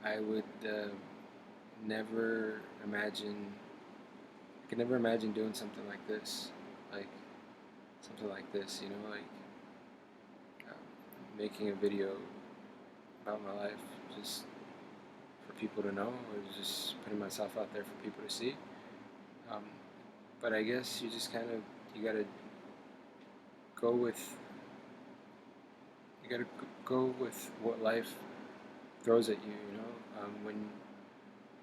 I would never imagine. I could never imagine doing something like this, like something like this. Making a video about my life, just for people to know, or just putting myself out there for people to see. Um, but I guess you just kind of you gotta go with you gotta go with what life throws at you. When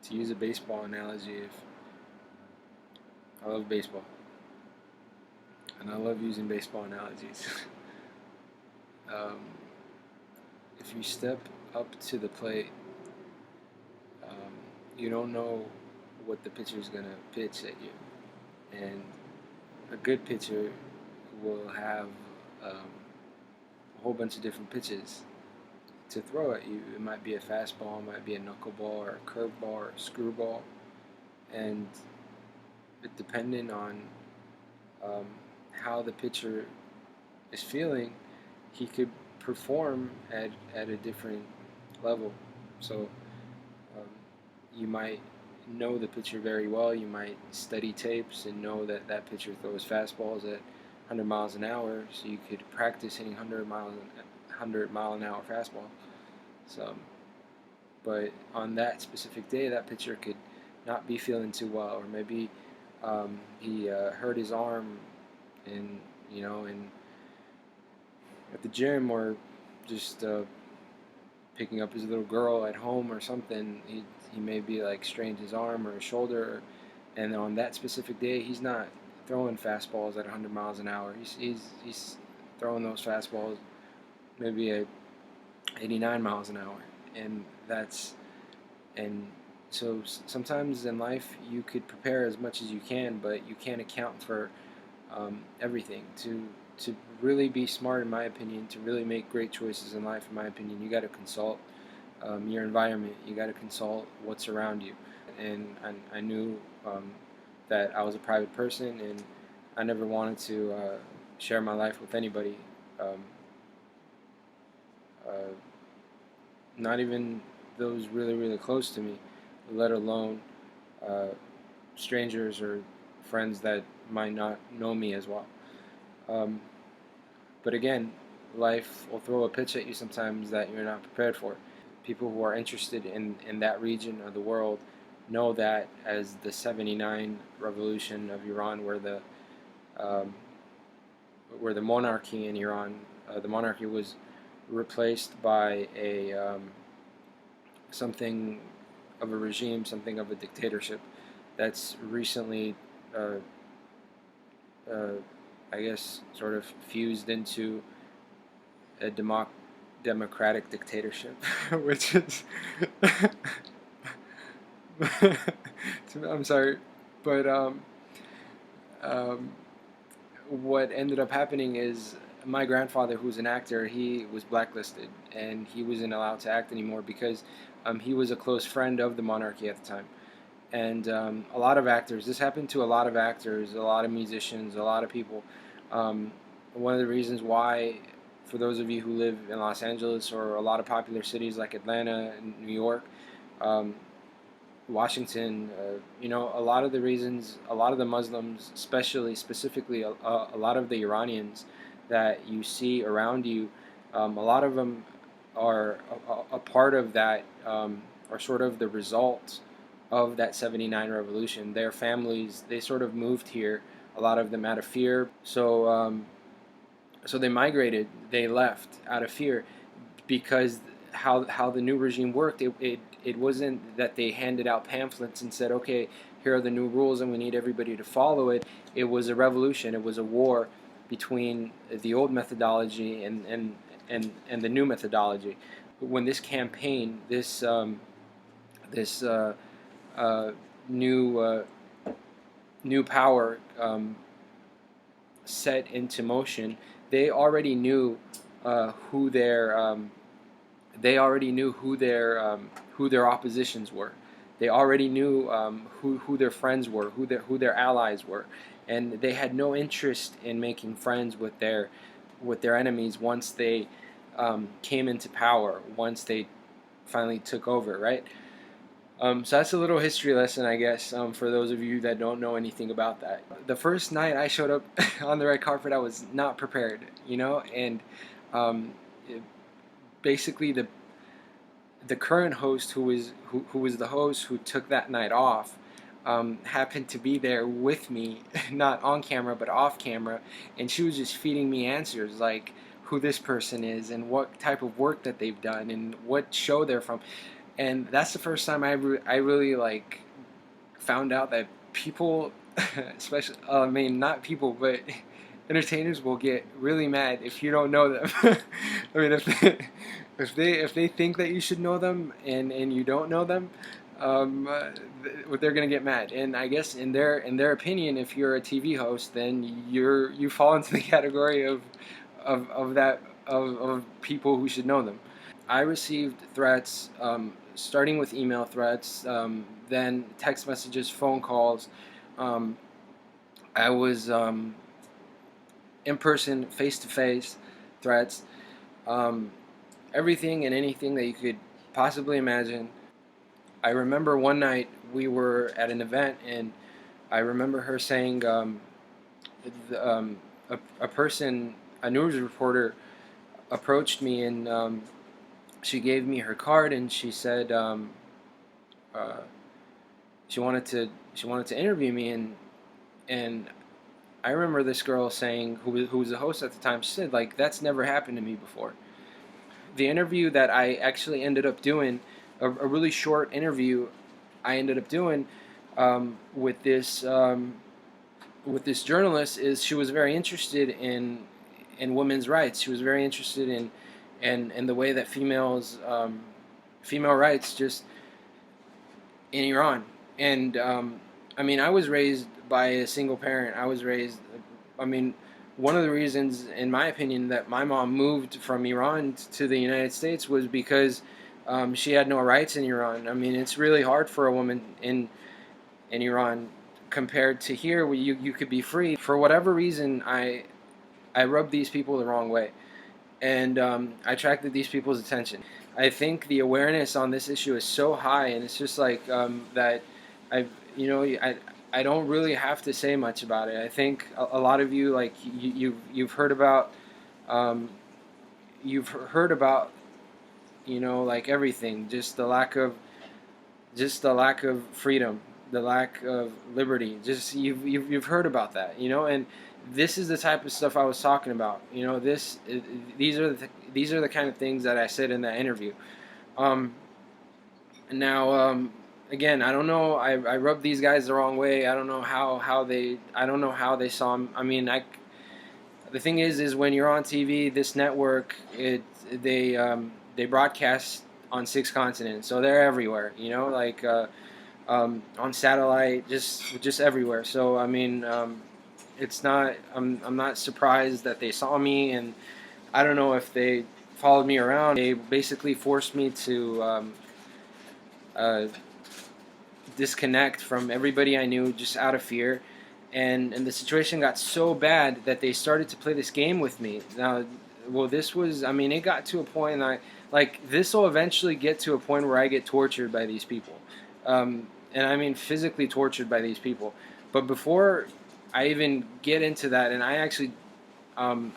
to use a baseball analogy, if I love baseball and I love using baseball analogies. um, if you step up to the plate, um, you don't know what the pitcher is gonna pitch at you, and a good pitcher will have a whole bunch of different pitches to throw at you. It might be a fastball, it might be a knuckleball, or a curveball, or a screwball, and depending on um, how the pitcher is feeling, he could perform at a different level. So um, you might know the pitcher very well. You might study tapes and know that that pitcher throws fastballs at 100 miles an hour, so you could practice hitting 100 mile an hour fastball. So, but on that specific day, that pitcher could not be feeling too well, or maybe he hurt his arm, and and at the gym, or just picking up his little girl at home or something. He may be like strained his arm or his shoulder, and on that specific day, he's not throwing fastballs at 100 miles an hour. He's throwing those fastballs maybe at 89 miles an hour, and that's and so sometimes in life you could prepare as much as you can, but you can't account for everything. To really be smart, in my opinion, to really make great choices in life, in my opinion, you got to consult your environment. You got to consult what's around you. And I knew that I was a private person, and I never wanted to share my life with anybody. Um, uh, Not even those really, really close to me, let alone uh, strangers or friends that might not know me as well. Um, but again, life will throw a pitch at you sometimes that you're not prepared for. People who are interested in that region of the world know that as the 79 revolution of Iran, um, where the monarchy in Iran, the monarchy was replaced by a something of a regime, something of a dictatorship that's recently, uh, uh, I guess, sort of fused into a democratic dictatorship, which is, I'm sorry, but um, what ended up happening is my grandfather, who's an actor, he was blacklisted and he wasn't allowed to act anymore because he was a close friend of the monarchy at the time. And a lot of actors, this happened to a lot of actors, a lot of musicians, a lot of people. Um, One of the reasons why, for those of you who live in Los Angeles or a lot of popular cities like Atlanta and New York, um, Washington, a lot of the reasons, a lot of the Muslims, specifically a lot of the Iranians that you see around you, a lot of them are a part of that, are sort of the result of that 79 revolution. Their families, they sort of moved here, a lot of them out of fear. So they migrated, they left out of fear because how the new regime worked, it wasn't that they handed out pamphlets and said, okay, here are the new rules and we need everybody to follow it. It was a revolution. It was a war between the old methodology and the new methodology. When this campaign, this uh, new new power set into motion, they already knew who their they already knew who their oppositions were. They already knew who their friends were, who their allies were, and they had no interest in making friends with their enemies once they came into power. Once they finally took over, right? So that's a little history lesson, I guess, for those of you that don't know anything about that. The first night I showed up on the red carpet, I was not prepared, and um, it, basically the current host, who was the host who took that night off, happened to be there with me, not on camera but off camera, and she was just feeding me answers like who this person is and what type of work that they've done and what show they're from. And that's the first time I really like found out that people, especially I mean not people, but entertainers will get really mad if you don't know them. I mean, if they think that you should know them and you don't know them, they're gonna get mad. And I guess in their opinion, if you're a TV host, then you fall into the category of people who should know them. I received threats, starting with email threats, then text messages, phone calls. Um, I was in person, face to face threats, um, everything and anything that you could possibly imagine. I remember one night we were at an event, and I remember her saying, a person, a news reporter, approached me, and she gave me her card, and she said uh, she wanted to interview me, and I remember this girl saying, who was the host at the time, she said, like, that's never happened to me before. The interview that I actually ended up doing, a really short interview I ended up doing with this journalist, is she was very interested in women's rights. She was very interested in the way that female rights just in Iran. And I mean, I was raised by a single parent. I mean, one of the reasons, in my opinion, that my mom moved from Iran to the United States was because she had no rights in Iran. I mean, it's really hard for a woman in Iran compared to here, where you could be free. For whatever reason, I rubbed these people the wrong way, and I attracted these people's attention. I think the awareness on this issue is so high, and it's just like that. I I don't really have to say much about it. I think a lot of you, like, you've heard about like everything, just the lack of freedom, the lack of liberty. Just you've heard about that, and this is the type of stuff I was talking about. These are the kind of things that I said in that interview. Um, Now, again, I don't know. I rubbed these guys the wrong way. I don't know I don't know how they saw them. I mean, the thing is when you're on TV, this network, they broadcast on 6 continents, so they're everywhere. Like on satellite, just everywhere. So I mean, it's not. I'm not surprised that they saw me, and I don't know if they followed me around. They basically forced me to disconnect from everybody I knew, just out of fear. And the situation got so bad that they started to play this game with me. Now, well, this was, I mean, it got to a point, and this will eventually get to a point where I get tortured by these people. And I mean physically tortured by these people. But before I even get into that, and I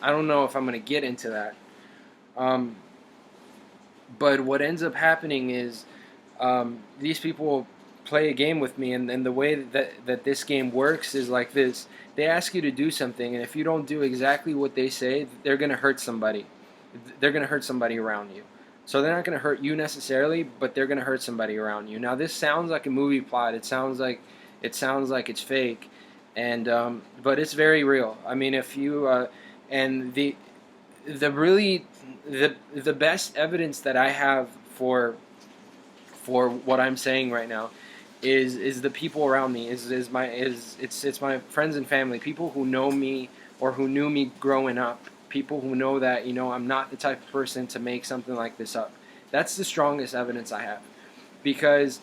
don't know if I'm going to get into that. But what ends up happening is these people play a game with me, and the way that this game works is like this. They ask you to do something, and if you don't do exactly what they say, they're going to hurt somebody. They're going to hurt somebody around you. So they're not going to hurt you necessarily, but they're going to hurt somebody around you. Now, this sounds like a movie plot. It sounds like it's fake, and but it's very real. I mean, if you and the best evidence that I have for what I'm saying right now is the people around me, it's my friends and family, people who know me or who knew me growing up, people who know that I'm not the type of person to make something like this up. That's the strongest evidence I have, because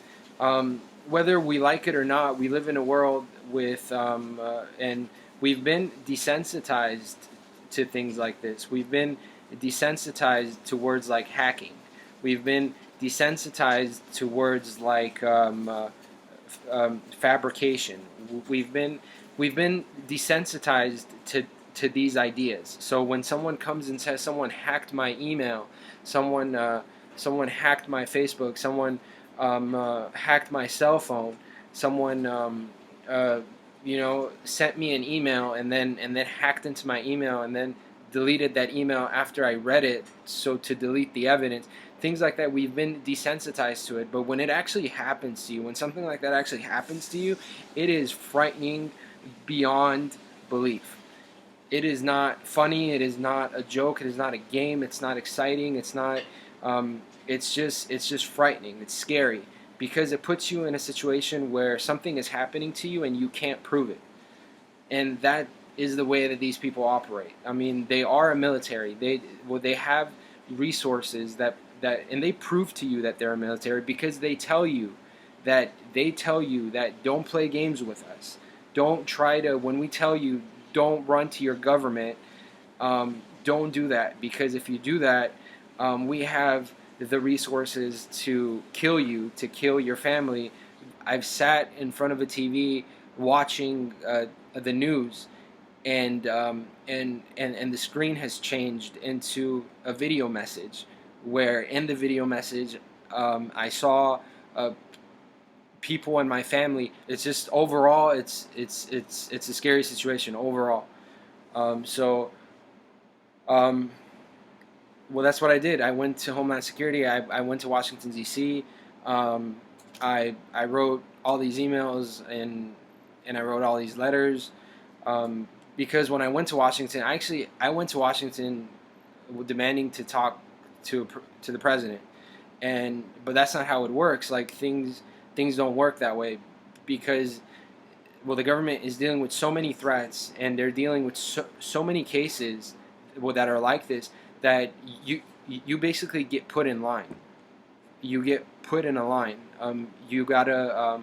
whether we like it or not, we live in a world with and we've been desensitized to things like this. We've been desensitized to words like hacking. We've been desensitized to words like fabrication. We've been we've been desensitized to these ideas. So when someone comes and says someone hacked my email, someone someone hacked my Facebook, someone hacked my cell phone, someone sent me an email and then hacked into my email and then deleted that email after I read it, so to delete the evidence. Things like that, we've been desensitized to it. But when it actually happens to you, when something like that actually happens to you, it is frightening beyond belief. It is not funny. It is not a joke. It is not a game. It's not exciting. It's not. It's just frightening. It's scary because it puts you in a situation where something is happening to you and you can't prove it. And that is the way that these people operate. I mean, they are a military. They have resources that and they prove to you that they're a military because they tell you that don't play games with us. Don't try to, when we tell you don't run to your government, don't do that, because if you do that, we have the resources to kill you, to kill your family. I've sat in front of a TV watching the news, and the screen has changed into a video message, where in the video message I saw people in my family. It's just overall, it's a scary situation overall. So well, that's what I did. I went to Homeland Security. I went to Washington D.C. I wrote all these emails and I wrote all these letters, because when I went to Washington, I went to Washington demanding to talk to the president, but that's not how it works. Like, things don't work that way, because the government is dealing with so many threats, and they're dealing with so many cases that are like this, that you basically get put in line. You get put in a line. You gotta.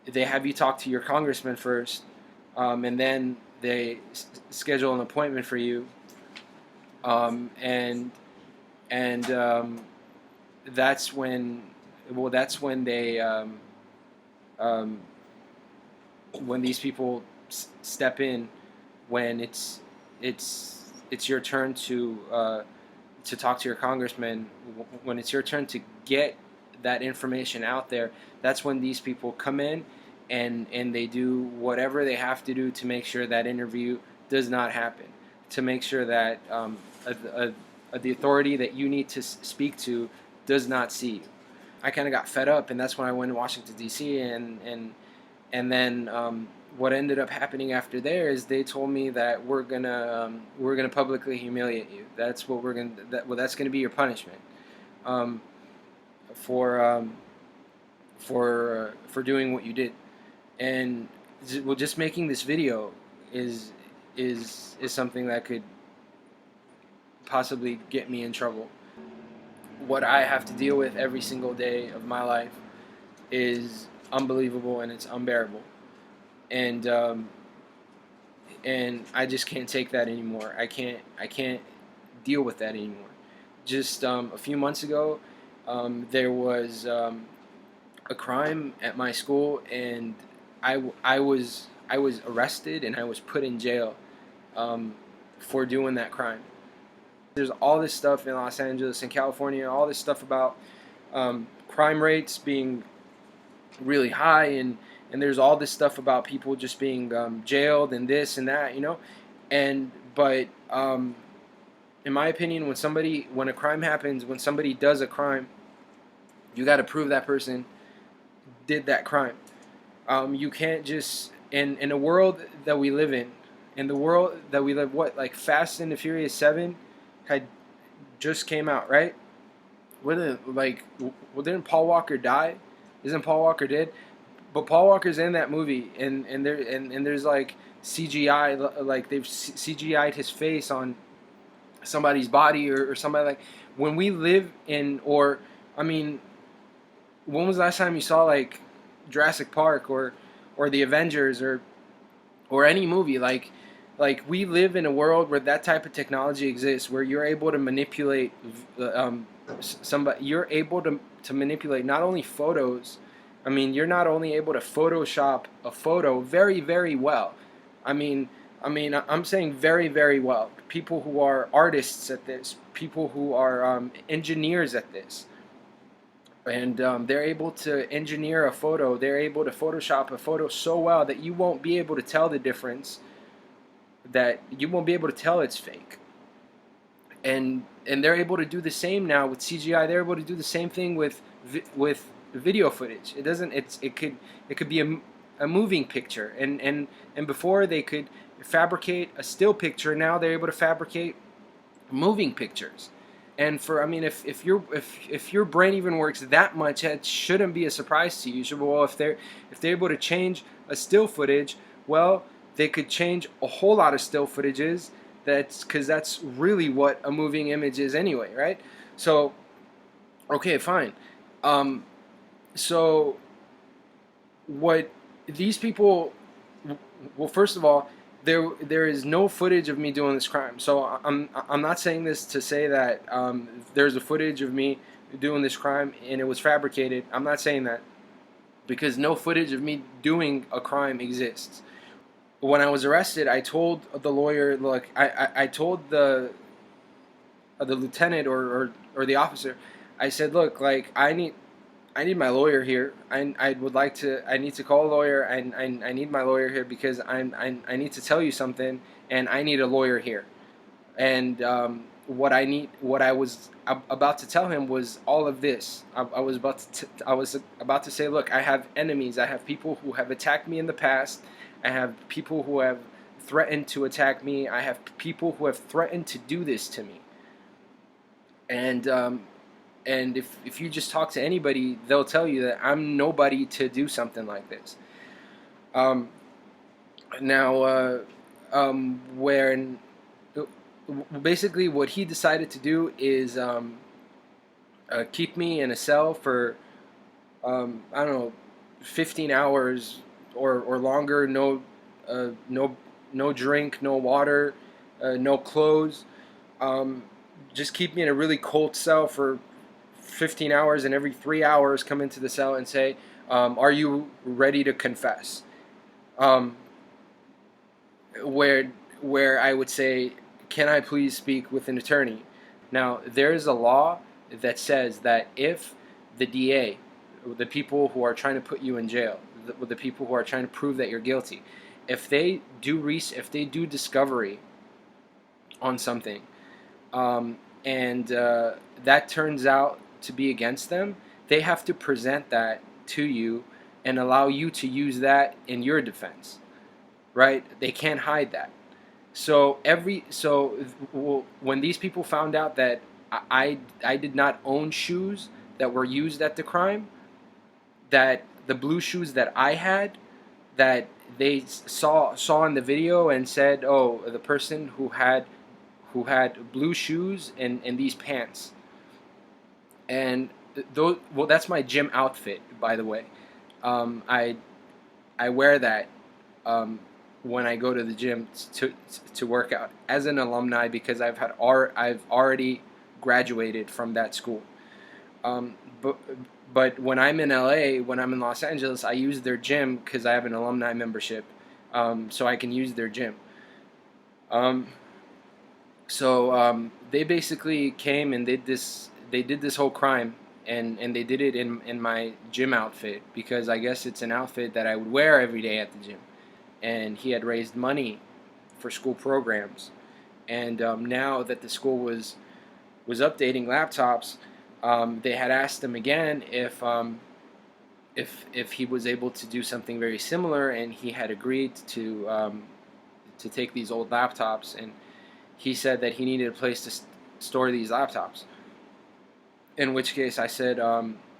They have you talk to your congressman first, and then they schedule an appointment for you, and that's when they when these people step in, when it's your turn to talk to your congressman, when it's your turn to get that information out there. That's when these people come in, and they do whatever they have to do to make sure that interview does not happen, to make sure that the authority that you need to speak to does not see you. I kind of got fed up, and that's when I went to Washington D.C. and then what ended up happening after there is they told me that we're gonna publicly humiliate you. That's what that's gonna be your punishment, for doing what you did. And just making this video is something that could possibly get me in trouble. What I have to deal with every single day of my life is unbelievable, and it's unbearable, and I just can't take that anymore. I can't deal with that anymore. Just a few months ago, there was a crime at my school, and I was arrested and I was put in jail for doing that crime. There's all this stuff in Los Angeles and California, all this stuff about crime rates being really high, and there's all this stuff about people just being jailed and this and that, but in my opinion, when a crime happens, when somebody does a crime, you got to prove that person did that crime. You can't just, in the world that we live in the world that we live, like Fast and the Furious 7 had just came out, right? Didn't Paul Walker die? Isn't Paul Walker dead? But Paul Walker's in that movie, and there's like CGI, like they've CGI'd his face on somebody's body or somebody. Like, when we live in, or I mean, when was the last time you saw like Jurassic Park or the Avengers or any movie? Like, Like, we live in a world where that type of technology exists, where you're able to manipulate somebody. You're able to manipulate not only photos. I mean, you're not only able to Photoshop a photo very, very well. I mean, I'm saying very, very well. People who are artists at this, people who are engineers at this, and they're able to engineer a photo. They're able to Photoshop a photo so well that you won't be able to tell the difference. That you won't be able to tell it's fake. And they're able to do the same now with CGI. They're able to do the same thing with video footage. It could be a moving picture, and before they could fabricate a still picture. Now they're able to fabricate moving pictures. And for, I mean, if your brain even works that much, it shouldn't be a surprise to you. You should, well, if they're able to change a still footage, well, they could change a whole lot of still footages. That's because that's really what a moving image is anyway, right? So, okay, fine. Um, so what these people, well, first of all, there is no footage of me doing this crime. So I'm not saying this to say that there's a footage of me doing this crime and it was fabricated. I'm not saying that, because no footage of me doing a crime exists. When I was arrested, I told the lawyer, look, I told the lieutenant or the officer, I said, look, like, I need my lawyer here. I would like to. I need to call a lawyer. I need my lawyer here because I need to tell you something, and I need a lawyer here. And what I was about to tell him was all of this. I was about to say, look, I have enemies. I have people who have attacked me in the past. I have people who have threatened to attack me. I have people who have threatened to do this to me. And if you just talk to anybody, they'll tell you that I'm nobody to do something like this. Um, now, where basically what he decided to do is keep me in a cell for I don't know, 15 hours or longer. No drink, no water, no clothes. Um, just keep me in a really cold cell for 15 hours, and every 3 hours come into the cell and say, are you ready to confess? Um, where where I would say, can I please speak with an attorney? Now, there is a law that says that if the DA, the people who are trying to put you in jail, the people who are trying to prove that you're guilty, if they do discovery on something, and that turns out to be against them, they have to present that to you and allow you to use that in your defense, right? They can't hide that. When these people found out that I did not own shoes that were used at the crime, that the blue shoes that I had, that they saw in the video and said, oh, the person who had blue shoes and these pants. And those, well, that's my gym outfit, by the way. I wear that when I go to the gym to work out as an alumni, because I've already graduated from that school. Um, but but when I'm in LA, when I'm in Los Angeles, I use their gym because I have an alumni membership, so I can use their gym. Um, they basically came and did this. They did this whole crime, and they did it in my gym outfit, because I guess it's an outfit that I would wear every day at the gym. And he had raised money for school programs, and now that the school was updating laptops, they had asked him again if he was able to do something very similar, and he had agreed to take these old laptops, and he said that he needed a place to store these laptops. In which case, I said,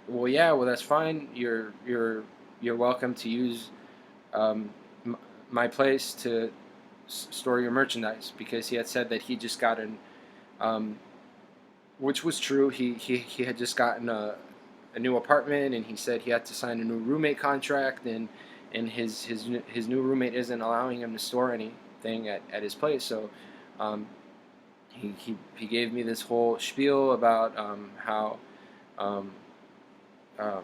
"Well, yeah, well, that's fine. You're welcome to use um, my place to store your merchandise," because he had said that he just got um, which was true. He had just gotten a new apartment, and he said he had to sign a new roommate contract, and his new roommate isn't allowing him to store anything thing at his place. So he gave me this whole spiel about um, um, how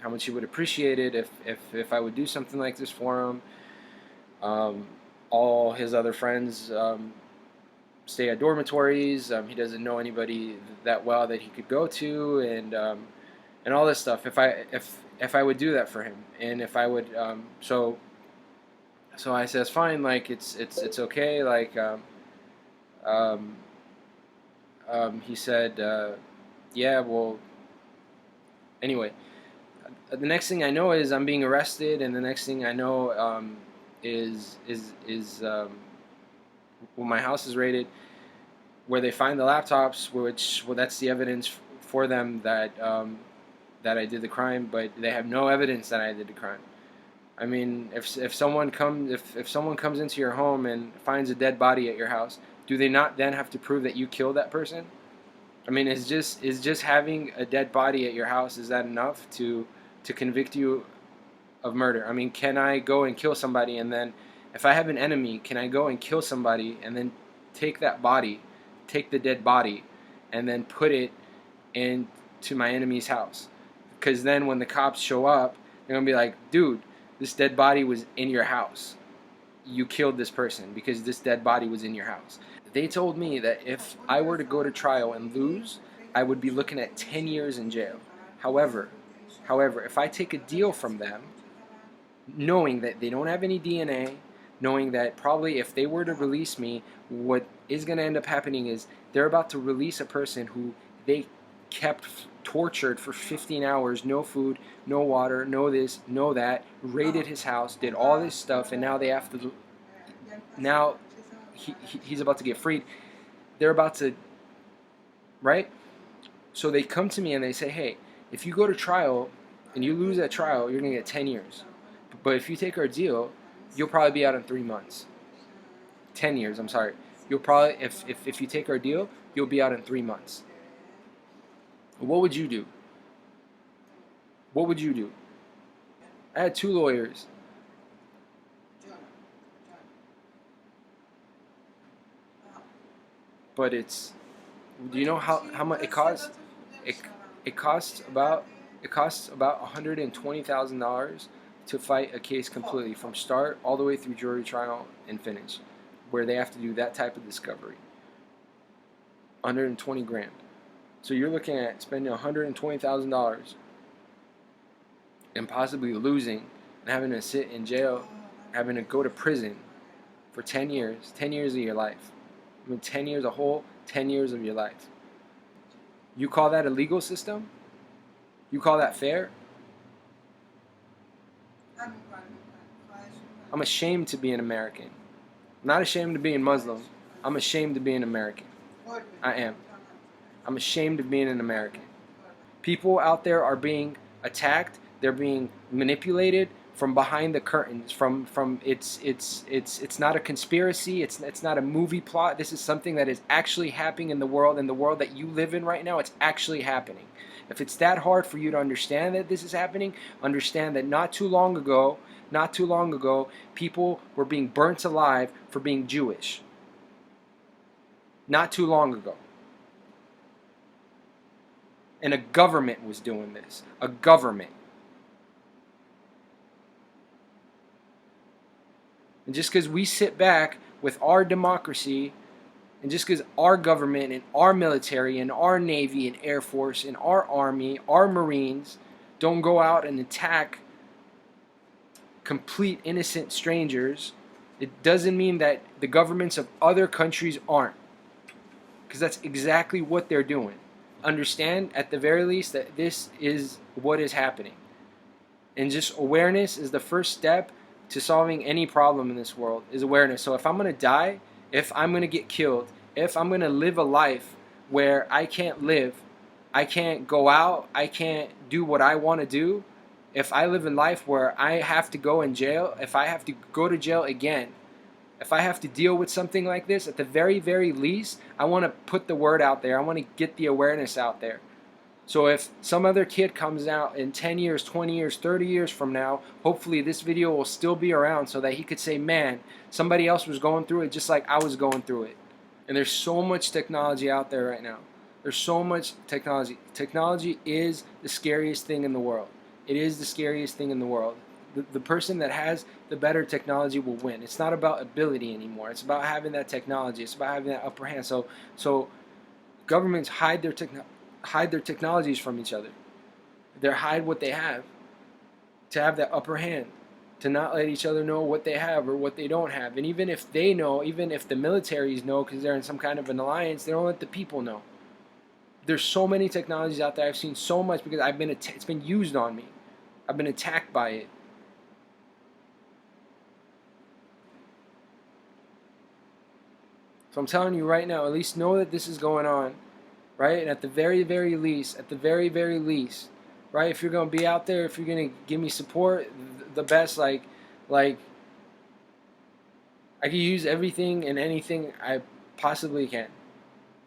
much he would appreciate it if I would do something like this for him. All his other friends stay at dormitories. He doesn't know anybody that well that he could go to, and all this stuff. If I would do that for him, and if I would, so I says fine, like it's okay, like um, he said, yeah, well, anyway, the next thing I know is I'm being arrested, and the next thing I know is when my house is raided, where they find the laptops, which, well, that's the evidence for them that I did the crime, but they have no evidence that I did the crime. I mean, if someone comes into your home and finds a dead body at your house, do they not then have to prove that you killed that person? I mean, is just having a dead body at your house, is that enough to convict you of murder? I mean, can I go and kill somebody, and then if I have an enemy, can I go and kill somebody and then take the dead body, and then put it into my enemy's house? Because then when the cops show up, they're gonna be like, dude, this dead body was in your house. You killed this person because this dead body was in your house. They told me that if I were to go to trial and lose, I would be looking at 10 years in jail. However, if I take a deal from them, knowing that they don't have any DNA, knowing that probably if they were to release me, what is going to end up happening is they're about to release a person who they kept tortured for 15 hours, no food, no water, no this, no that, raided his house, did all this stuff, and now they have to, now he's about to get freed. They're about to, right? So they come to me and they say, hey, if you go to trial and you lose that trial, you're going to get 10 years. But if you take our deal, you'll probably be out in 3 months. 10 years, I'm sorry. You'll probably, if you take our deal, you'll be out in 3 months. What would you do? What would you do? I had 2 lawyers. But it's, do you know how much it costs? It costs about $120,000 to fight a case completely from start all the way through jury trial and finish, where they have to do that type of discovery. 120 grand. So you're looking at spending $120,000 and possibly losing and having to sit in jail, having to go to prison for 10 years of your life. I mean, 10 years, a whole 10 years of your life. You call that a legal system? You call that fair? I'm ashamed to be an American. I'm not ashamed of being Muslim. I'm ashamed of being American. I am. I'm ashamed of being an American. People out there are being attacked. They're being manipulated from behind the curtains. It's not a conspiracy. It's not a movie plot. This is something that is actually happening in the world that you live in right now. It's actually happening. If it's that hard for you to understand that this is happening, understand that not too long ago, people were being burnt alive for being Jewish. Not too long ago. And a government was doing this. A government. And just because we sit back with our democracy, and just because our government and our military and our Navy and Air Force and our Army, our Marines don't go out and attack complete innocent strangers, it doesn't mean that the governments of other countries aren't. Because that's exactly what they're doing. Understand, at the very least, that this is what is happening. And just awareness is the first step to solving any problem in this world, is awareness. So if I'm going to die, if I'm going to get killed, if I'm going to live a life where I can't live, I can't go out, I can't do what I want to do, if I live a life where I have to go in jail, if I have to go to jail again, if I have to deal with something like this, at the very, very least, I want to put the word out there. I want to get the awareness out there So if some other kid comes out in 10 years, 20 years, 30 years from now, hopefully this video will still be around so that he could say, man, somebody else was going through it just like I was going through it. And there's so much technology out there right now. There's so much technology. Technology is the scariest thing in the world. It is the scariest thing in the world. The person that has the better technology will win. It's not about ability anymore. It's about having that technology. It's about having that upper hand. So governments hide their technologies from each other. They hide what they have to have that upper hand, to not let each other know what they have or what they don't have. And even if they know, even if the militaries know because they're in some kind of an alliance, they don't let the people know. There's so many technologies out there. I've seen so much because it's been used on me. I've been attacked by it. So I'm telling you right now, at least know that this is going on, right? And at the very, very least, right, if you're going to be out there, if you're going to give me support, the best, like I can use everything and anything I possibly can.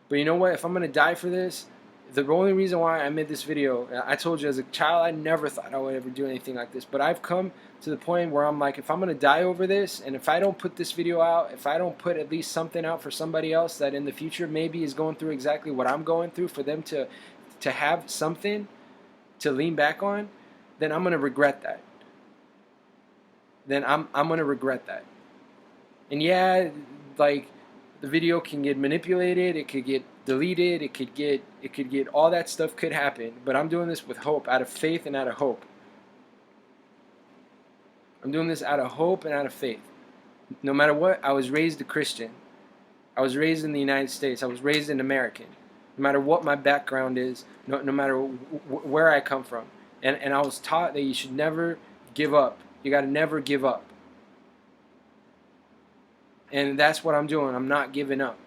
But you know what? If I'm going to die for this, the only reason why I made this video, I told you as a child, I never thought I would ever do anything like this. But I've come to the point where I'm like, if I'm going to die over this, and if I don't put this video out, if I don't put at least something out for somebody else that in the future maybe is going through exactly what I'm going through, for them to have something to lean back on, then I'm going to regret that. Then I'm going to regret that. And yeah, like, the video can get manipulated, it could get deleted, it could get all that stuff could happen, but I'm doing this with hope, out of faith and out of hope. I'm doing this out of hope and out of faith. No matter what, I was raised a Christian. I was raised in the United States. I was raised an American. No matter what my background is, no matter where I come from. And I was taught that you should never give up. You got to never give up. And that's what I'm doing. I'm not giving up.